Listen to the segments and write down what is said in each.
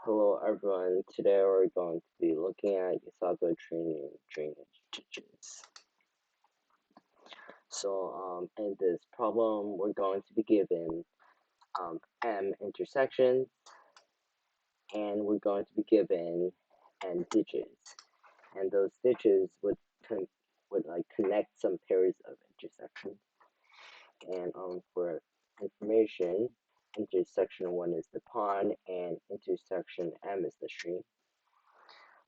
Hello everyone, today we're going to be looking at usaco-training drainage ditches. In this problem, we're going to be given M intersections, and we're going to be given N ditches. And those ditches would connect some pairs of intersections. And for information, intersection 1 is the pond, and intersection M is the stream.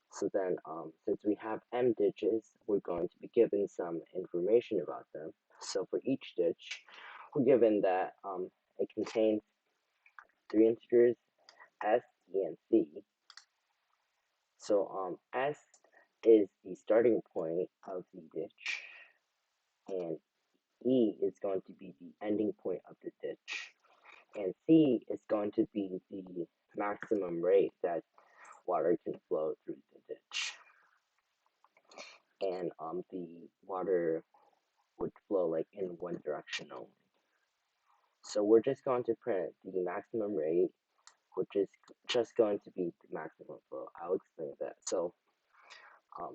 So then, since we have M ditches, we're going to be given some information about them. So for each ditch, we're given that it contains three integers, S, E, and C. So S is the starting point of the ditch, and E is going to be the ending point of the ditch, and C is going to be the maximum rate that water can flow through the ditch. And the water would flow like in one direction only. So we're just going to print the maximum rate, which is just going to be the maximum flow. I'll explain that. So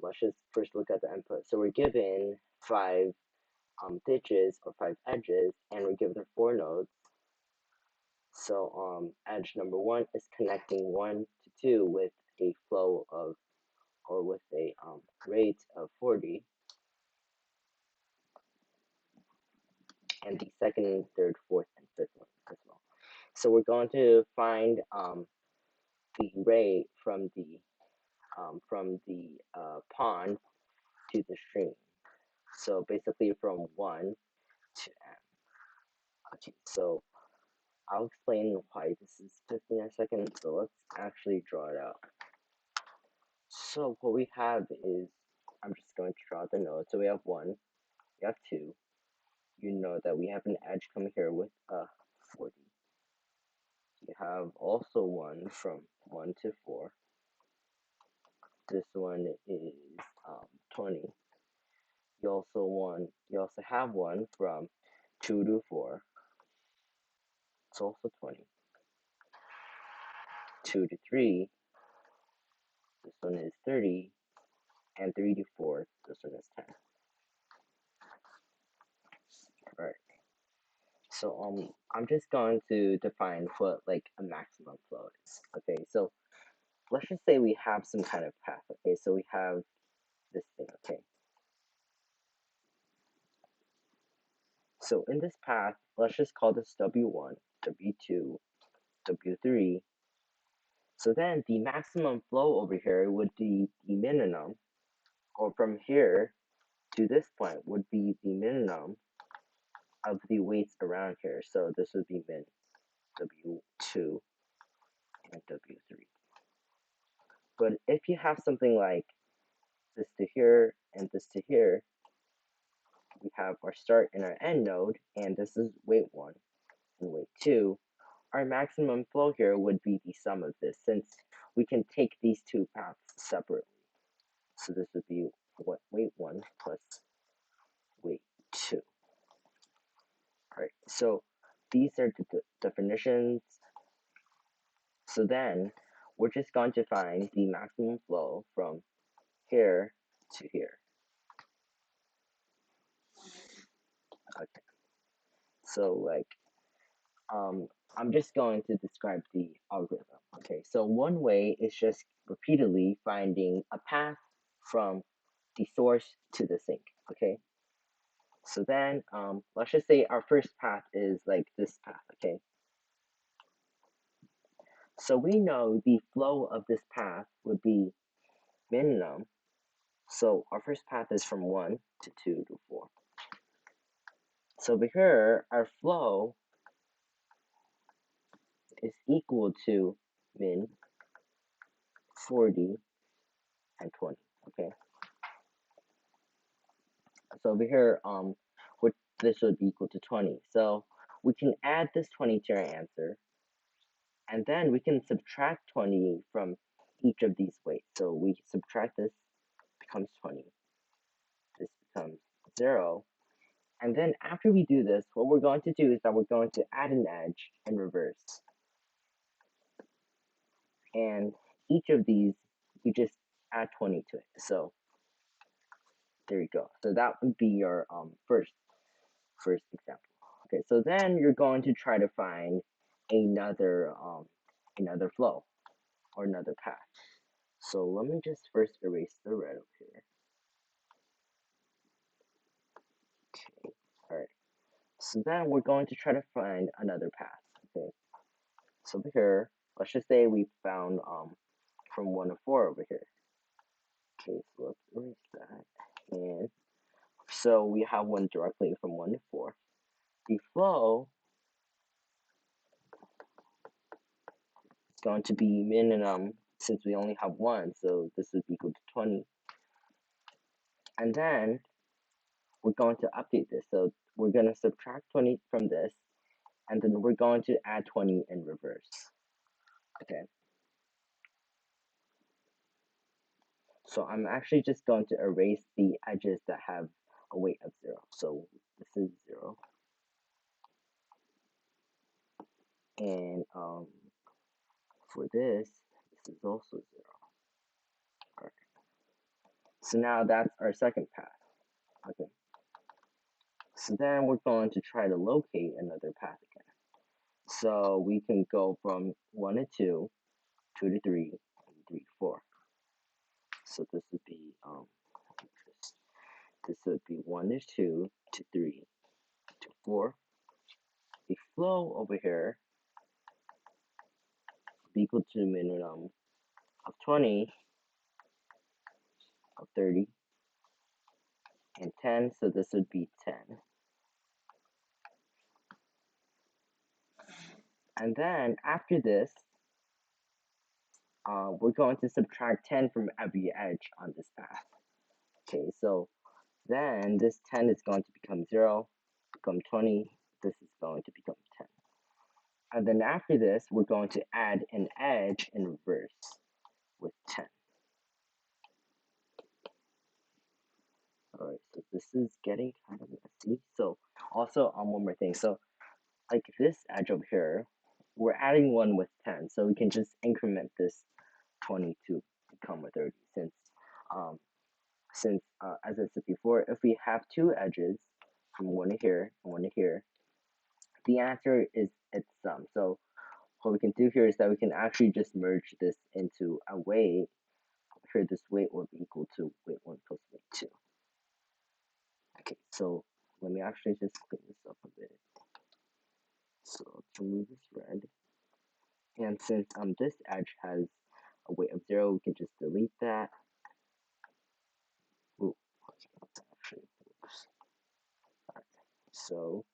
let's just first look at the input. So we're given 5 ditches or 5 edges, and we're given 4 nodes. So edge number 1 is connecting 1 to 2 with a flow of, or with a rate of 40. And the second, third, fourth, and fifth one as well. So we're going to find the rate from the pond to the stream. So basically from 1 to M. Okay, so I'll explain why this is 15 in a second. So let's actually draw it out. So what we have is, I'm just going to draw the node. So we have 1, we have 2. You know that we have an edge coming here with 40. You have also one from 1 to 4. This one is 20. You also have one from 2 to 4. It's also 20. 2 to 3. This one is 30. And 3 to 4. This one is 10. Alright. So I'm just going to define what like a maximum flow is. Okay, so let's just say we have some kind of path. Okay, so we have this thing. Okay. So in this path, let's just call this W1, W2, W3. So then the maximum flow over here would be the minimum, or from here to this point would be the minimum of the weights around here. So this would be min W2 and W3. But if you have something like this to here and this to here, we have our start and our end node, and this is weight 1 and weight 2. Our maximum flow here would be the sum of this, since we can take these two paths separately. So this would be weight 1 plus weight 2. Alright, so these are the definitions. So then we're just going to find the maximum flow from here to here. Okay. So like I'm just going to describe the algorithm. Okay, so one way is just repeatedly finding a path from the source to the sink. Okay, so then let's just say our first path is like this path. Okay, so we know the flow of this path would be minimum. So our first path is from 1 to 2 to 4. So over here, our flow is equal to min 40 and 20. Okay. So over here, this would be equal to 20. So we can add this 20 to our answer, and then we can subtract 20 from each of these weights. So we subtract this, becomes 20. This becomes 0. And then after we do this, what we're going to do is that we're going to add an edge in reverse. and each of these, you just add 20 to it. So there you go. So that would be your first example. Okay, so then you're going to try to find another flow or another path. So let me just first erase the red over here. Okay, all right. So then we're going to try to find another path. Okay, so over here, let's just say we found from 1 to 4 over here. Okay, so let's erase that. And so we have one directly from 1 to 4. The flow is going to be minimum since we only have one, so this would be equal to 20. And then we're going to update this. So we're going to subtract 20 from this, and then we're going to add 20 in reverse. Okay. So I'm actually just going to erase the edges that have a weight of 0. So this is 0. And for this is also 0. All right. So now that's our second path. Okay. So then we're going to try to locate another path again. So we can go from 1 to 2, 2 to 3, and 3 to 4. So this would be this would be 1 to 2 to 3 to 4. The flow over here would be equal to minimum of 20, of 30, and 10. So this would be 10. And then after this, we're going to subtract 10 from every edge on this path. Okay, so then this 10 is going to become 0, become 20, this is going to become 10. And then after this, we're going to add an edge in reverse with 10. Alright, so this is getting kind of messy. So also one more thing. So like this edge over here, we're adding 1 with 10. So we can just increment this 20 to become a 30 since as I said before, if we have two edges from 1 to here and 1 to here, the answer is its sum. So what we can do here is that we can actually just merge this into a weight. Here this weight will be equal to weight 1 plus weight 2. Okay, so let me actually just clean this up a bit. So let's remove this red. And since this edge has a weight of 0, we can just delete that. Ooh, that's actually works. Alright, so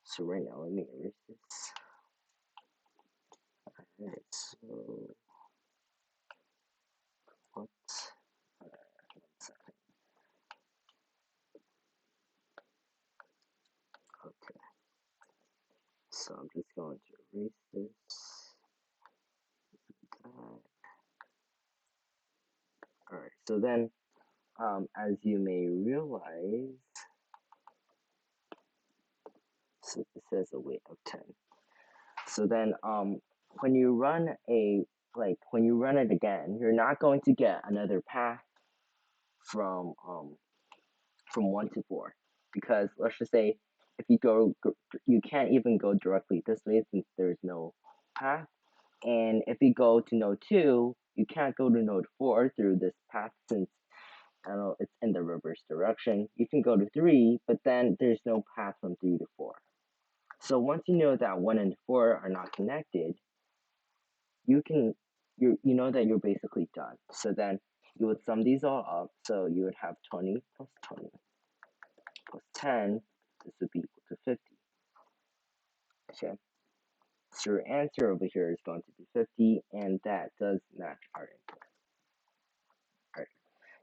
so right now let me erase this. Alright, so what? Alright, 1 second. Okay. So I'm just going to erase this. Alright, so then as you may realize, so it says a weight of 10. So then when you run it again, you're not going to get another path from 1 to 4, because let's just say if you you can't even go directly this way since there's no path, and if you go to node 2, you can't go to node 4 through this path since I don't know, it's in the reverse direction. You can go to 3, but then there's no path from 3 to 4. So once you know that 1 and 4 are not connected, you know that you're basically done. So then you would sum these all up. So you would have 20 plus 20 plus 10. This would be equal to 50. Okay. So your answer over here is going to be 50, and that does match our input. All right.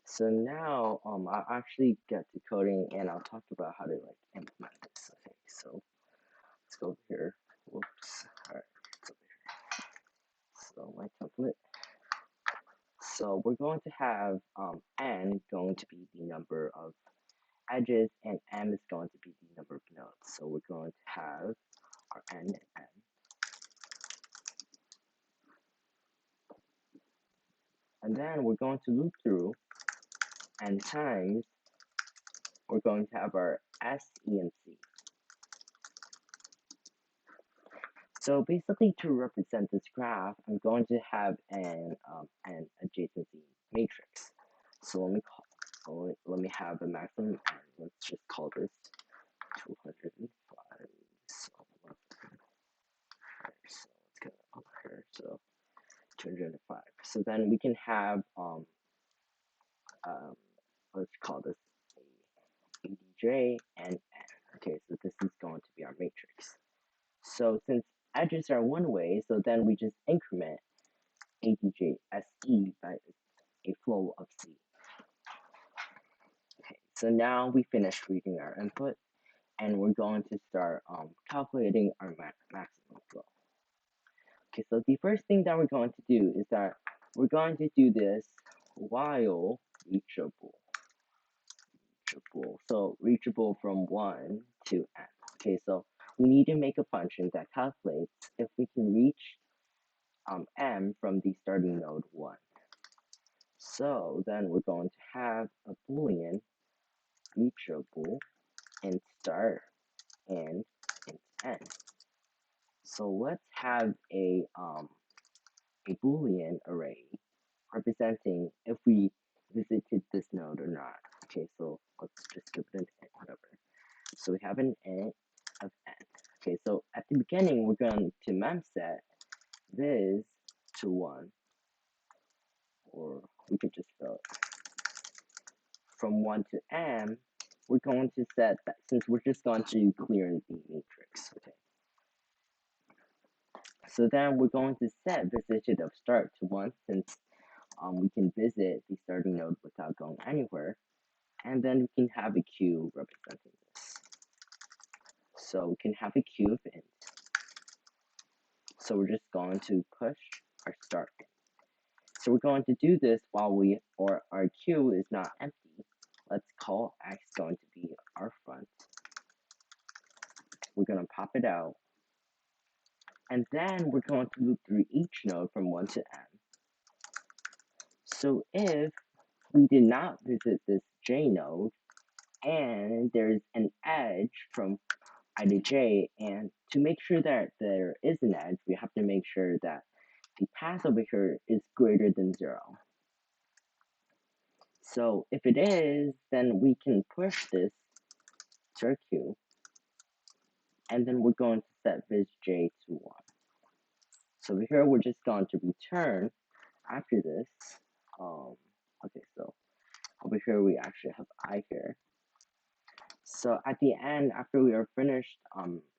So now I'll actually get to coding, and I'll talk about how to like implement this. Okay. So let's go over here. Whoops. All right. It's over here. So my template. So we're going to have n going to be the number of edges, and m is going to be the number of nodes. So we're going to have our n. And then we're going to loop through, and times we're going to have our S, E, and C. So basically, to represent this graph, I'm going to have an adjacency matrix. So let me have a maximum, and let's just call this 205. So let's get up here. So 205. So then we can have let's call this ADJ and N. Okay, so this is going to be our matrix. So since edges are one way, so then we just increment ADJ SE by a flow of C. Okay, so now we finished reading our input, and we're going to start calculating our maximum flow. Okay, so the first thing that we're going to do is that we're going to do this while reachable. So reachable from 1 to n. Okay, so we need to make a function that calculates if we can reach m from the starting node 1. So then we're going to have a boolean reachable int start and int end. So let's have a boolean array representing if we visited this node or not. Okay, so let's just give it an int, whatever. So we have an int of n. Okay, so at the beginning we're going to memset this to 1, or we could just spell it from 1 to m. We're going to set that, since we're just going to clear the matrix. Okay. So then we're going to set visited of start to 1, since we can visit the starting node without going anywhere. And then we can have a queue representing this. So we can have a queue of int. So we're just going to push our start in. So we're going to do this while our queue is not empty. Let's call x going to be our front. We're going to pop it out. And then we're going to loop through each node from 1 to n. So if we did not visit this j node, and there's an edge from I to j, and to make sure that there is an edge, we have to make sure that the path over here is greater than 0. So if it is, then we can push this to our queue, and then we're going to set vis j to 1. So over here, we're just going to return after this. Okay, so over here, we actually have I here. So at the end, after we are finished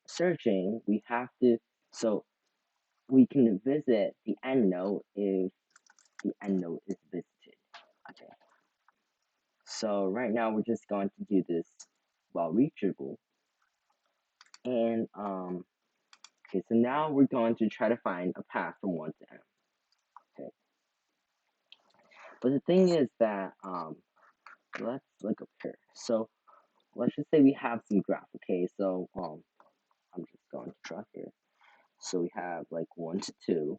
searching, we have to, so we can visit the end node if the end node is visited. Okay. So right now we're just going to do this while reachable. And okay, so now we're going to try to find a path from 1 to n. Okay. But the thing is that let's look up here. So let's just say we have some graph. Okay, so I'm just going to draw here. So we have like 1 to 2.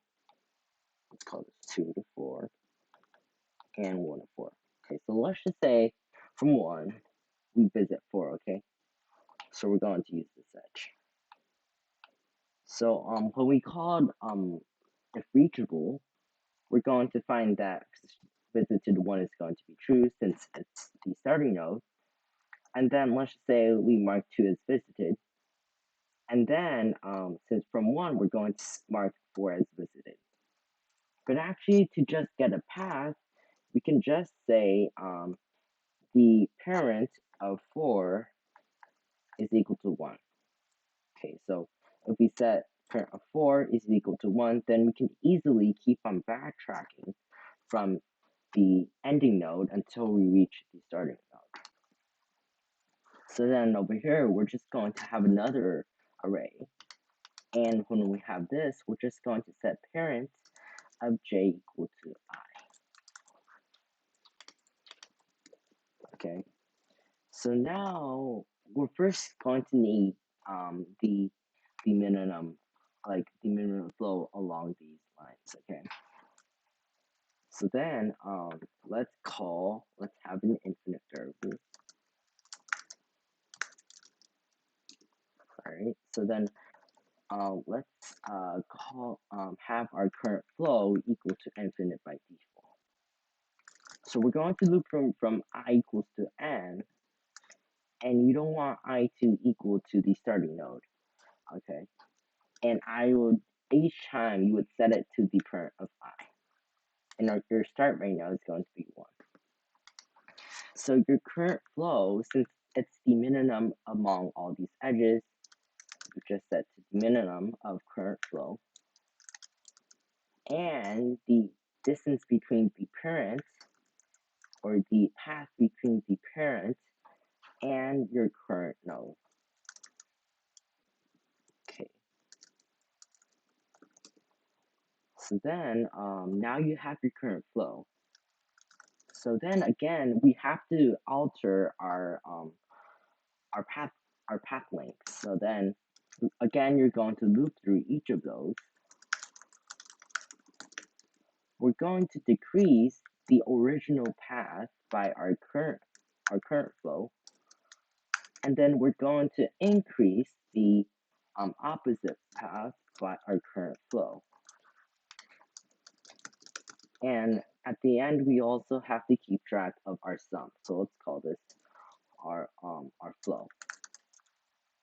Let's call this 2 to 4, and 1 to 4. Okay, so let's just say from 1 we visit 4. Okay, so we're going to use this edge. So when we called if reachable, we're going to find that visited 1 is going to be true since it's the starting node. And then let's say we mark 2 as visited. And then since from 1 we're going to mark 4 as visited. But actually, to just get a path, we can just say the parent of 4 is equal to 1. Okay, so if we set parent of 4 is equal to 1, then we can easily keep on backtracking from the ending node until we reach the starting node. So then over here, we're just going to have another array. And when we have this, we're just going to set parent of j equal to I. Okay, so now we're first going to need the minimum, like the minimum flow along these lines. Okay, So then let's have an infinite variable. Alright, so then let's have our current flow equal to infinite by default. So we're going to loop from I equals to n, and you don't want I to equal to the starting node, okay? And I would, each time you would set it to the parent of I. And your start right now is going to be 1. So your current flow, since it's the minimum among all these edges, you just set to the minimum of current flow. And the distance between the parent, or the path between the parent and your current node. Okay. So then now you have your current flow. So then again, we have to alter our path length. So then again, you're going to loop through each of those. We're going to decrease the original path by our current flow, and then we're going to increase the opposite path by our current flow. And at the end, we also have to keep track of our sum. So let's call this our flow.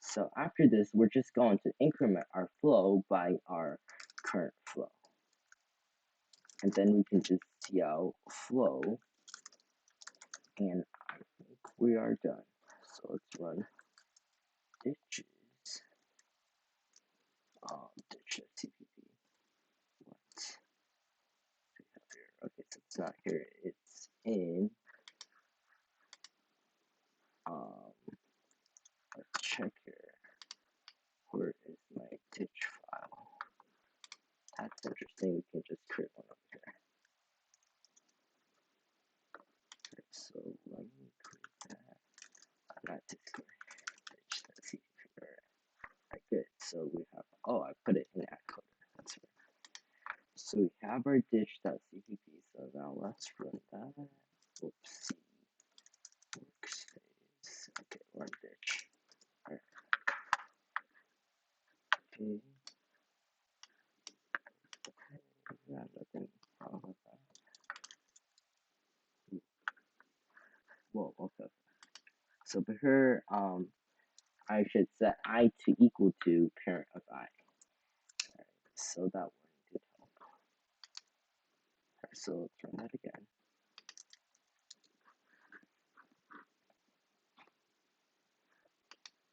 So after this, we're just going to increment our flow by our current flow. And then we can just see out flow, and I think we are done. So let's run ditches, ditch CPP. What do we have here? Okay, so it's not here, it's in, let's check here. Where is my ditch file? That's interesting, we can just create one over here. Okay, so let me create that. Not ditch.cpp. Alright, good. So we have, oh, I put it in Adcoder. That's right. So we have our ditch.cpp. So now let's run that. Oopsie. Workspace. Okay, run ditch. Alright. Okay. Yeah, nothing wrong with that. Whoa, okay. So for here, I should set I to equal to parent of I. Alright, so that one did help. Alright, so let's run that again.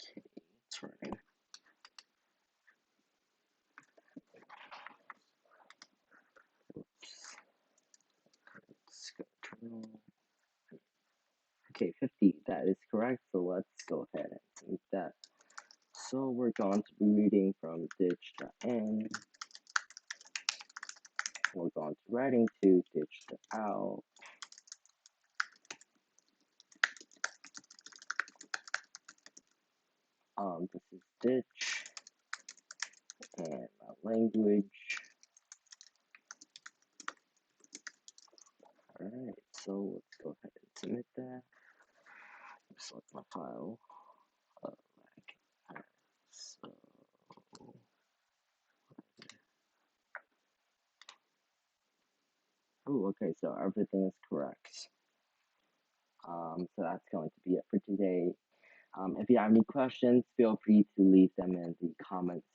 Okay, it's running. Oops. Let's go terminal. Okay, 50, that is correct, so let's go ahead and submit that. So we're going to be reading from ditch.in. We're going to writing to ditch.out. This is ditch, and my language. Alright, so let's go ahead and submit that. Select my file. Alright, so okay, so everything is correct. So that's going to be it for today. If you have any questions, feel free to leave them in the comments